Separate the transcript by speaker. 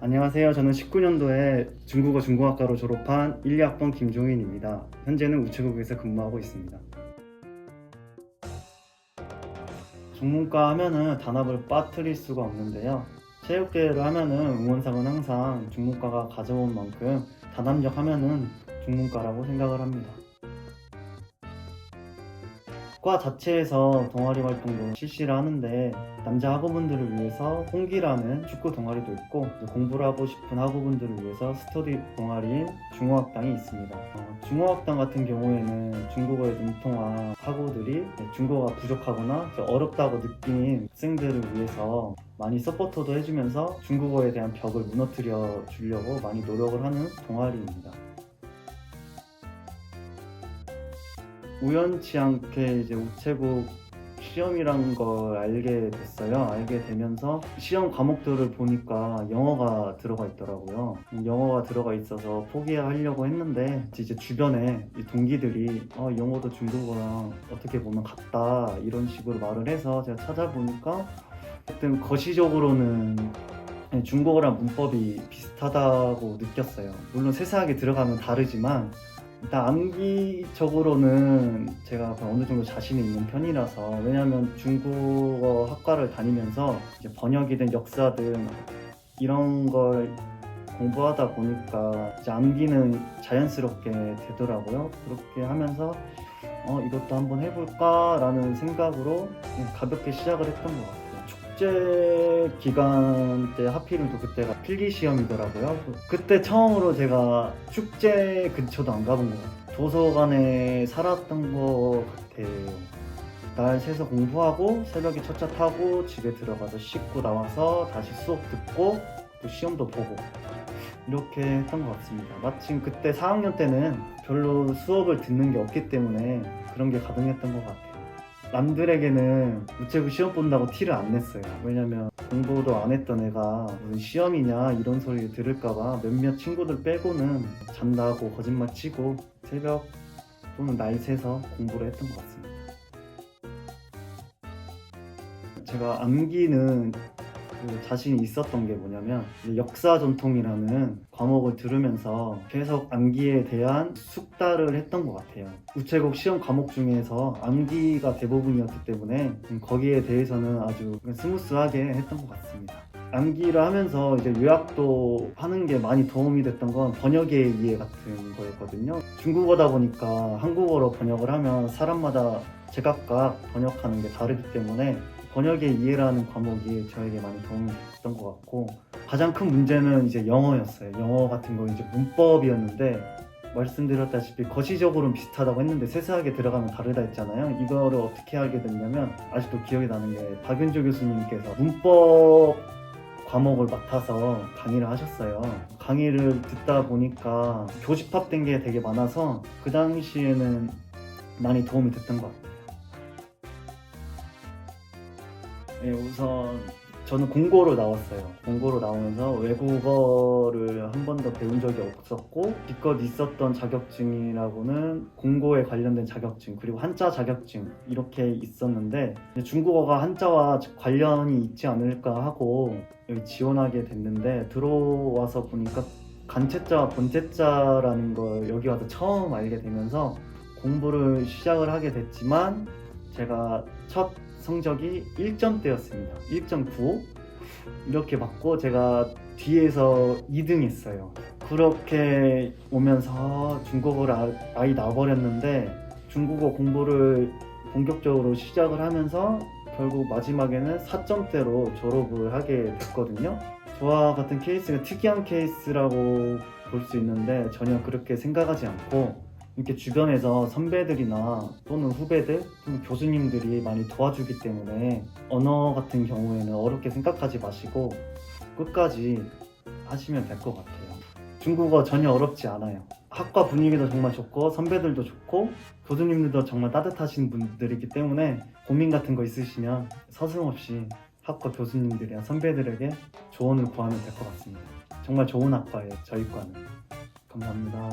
Speaker 1: 안녕하세요. 저는 19년도에 중국어 중공학과로 졸업한 1, 2학번 김종인입니다. 현재는 우체국에서 근무하고 있습니다. 중문과 하면은 단합을 빠뜨릴 수가 없는데요. 체육대회를 하면은 응원상은 항상 중문과가 가져온 만큼 단합력 하면은 중문과라고 생각을 합니다. 과 자체에서 동아리 활동도 실시를 하는데 남자 학우분들을 위해서 홍기라는 축구 동아리도 있고 공부를 하고 싶은 학우분들을 위해서 스터디 동아리인 중어학당이 있습니다. 중어학당 같은 경우에는 중국어에 능통한 학우들이 중국어가 부족하거나 어렵다고 느낀 학생들을 위해서 많이 서포터도 해주면서 중국어에 대한 벽을 무너뜨려 주려고 많이 노력을 하는 동아리입니다. 우연치 않게 이제 우체국 시험이란 걸 알게 됐어요. 알게 되면서 시험 과목들을 보니까 영어가 들어가 있더라고요. 영어가 들어가 있어서 포기하려고 했는데 이제 주변에 이 동기들이 영어도 중국어랑 어떻게 보면 같다 이런 식으로 말을 해서 제가 찾아보니까 하여튼 거시적으로는 중국어랑 문법이 비슷하다고 느꼈어요. 물론 세세하게 들어가면 다르지만 일단 암기적으로는 제가 어느 정도 자신이 있는 편이라서, 왜냐하면 중국어 학과를 다니면서 이제 번역이든 역사든 이런 걸 공부하다 보니까 이제 암기는 자연스럽게 되더라고요. 그렇게 하면서 이것도 한번 해볼까 라는 생각으로 그냥 가볍게 시작을 했던 것 같아요. 축제 기간 때 하필이면 또 그때가 필기 시험이더라고요. 그때 처음으로 제가 축제 근처도 안 가본 것 같아요. 도서관에 살았던 것 같아요. 날 새서 공부하고 새벽에 첫차 타고 집에 들어가서 씻고 나와서 다시 수업 듣고 또 시험도 보고 이렇게 했던 것 같습니다. 마침 그때 4학년 때는 별로 수업을 듣는 게 없기 때문에 그런 게 가능했던 것 같아요. 남들에게는 우체국 시험 본다고 티를 안 냈어요. 왜냐면 공부도 안 했던 애가 무슨 시험이냐 이런 소리를 들을까봐 몇몇 친구들 빼고는 잔다고 거짓말 치고 새벽 또는 날 새서 공부를 했던 것 같습니다. 제가 암기는 자신이 있었던 게 뭐냐면 역사 전통이라는 과목을 들으면서 계속 암기에 대한 숙달을 했던 것 같아요. 우체국 시험 과목 중에서 암기가 대부분이었기 때문에 거기에 대해서는 아주 스무스하게 했던 것 같습니다. 암기를 하면서 이제 요약도 하는 게 많이 도움이 됐던 건 번역의 이해 같은 거였거든요. 중국어다 보니까 한국어로 번역을 하면 사람마다 제각각 번역하는 게 다르기 때문에 번역의 이해라는 과목이 저에게 많이 도움이 됐던 것 같고, 가장 큰 문제는 이제 영어였어요. 영어 같은 거 이제 문법이었는데, 말씀드렸다시피 거시적으로는 비슷하다고 했는데 세세하게 들어가면 다르다 했잖아요. 이거를 어떻게 하게 됐냐면, 아직도 기억이 나는 게 박윤조 교수님께서 문법 과목을 맡아서 강의를 하셨어요. 강의를 듣다 보니까 교집합된 게 되게 많아서 그 당시에는 많이 도움이 됐던 것 같아요. 네, 우선 저는 공고로 나왔어요. 공고로 나오면서 외국어를 한 번도 배운 적이 없었고, 기껏 있었던 자격증이라고는 공고에 관련된 자격증, 그리고 한자 자격증 이렇게 있었는데 중국어가 한자와 관련이 있지 않을까 하고 여기 지원하게 됐는데, 들어와서 보니까 간체자와 본체자라는 걸 여기 와서 처음 알게 되면서 공부를 시작을 하게 됐지만, 제가 첫 성적이 1점대였습니다. 1.95 이렇게 받고 제가 뒤에서 2등 했어요. 그렇게 오면서 중국어를 아예 놔버렸는데, 중국어 공부를 본격적으로 시작을 하면서 결국 마지막에는 4점대로 졸업을 하게 됐거든요. 저와 같은 케이스가 특이한 케이스라고 볼 수 있는데, 전혀 그렇게 생각하지 않고 이렇게 주변에서 선배들이나 또는 후배들 또는 교수님들이 많이 도와주기 때문에 언어 같은 경우에는 어렵게 생각하지 마시고 끝까지 하시면 될 것 같아요. 중국어 전혀 어렵지 않아요. 학과 분위기도 정말 좋고 선배들도 좋고 교수님들도 정말 따뜻하신 분들이기 때문에 고민 같은 거 있으시면 서슴없이 학과 교수님들이나 선배들에게 조언을 구하면 될 것 같습니다. 정말 좋은 학과예요, 저희 과는. 감사합니다.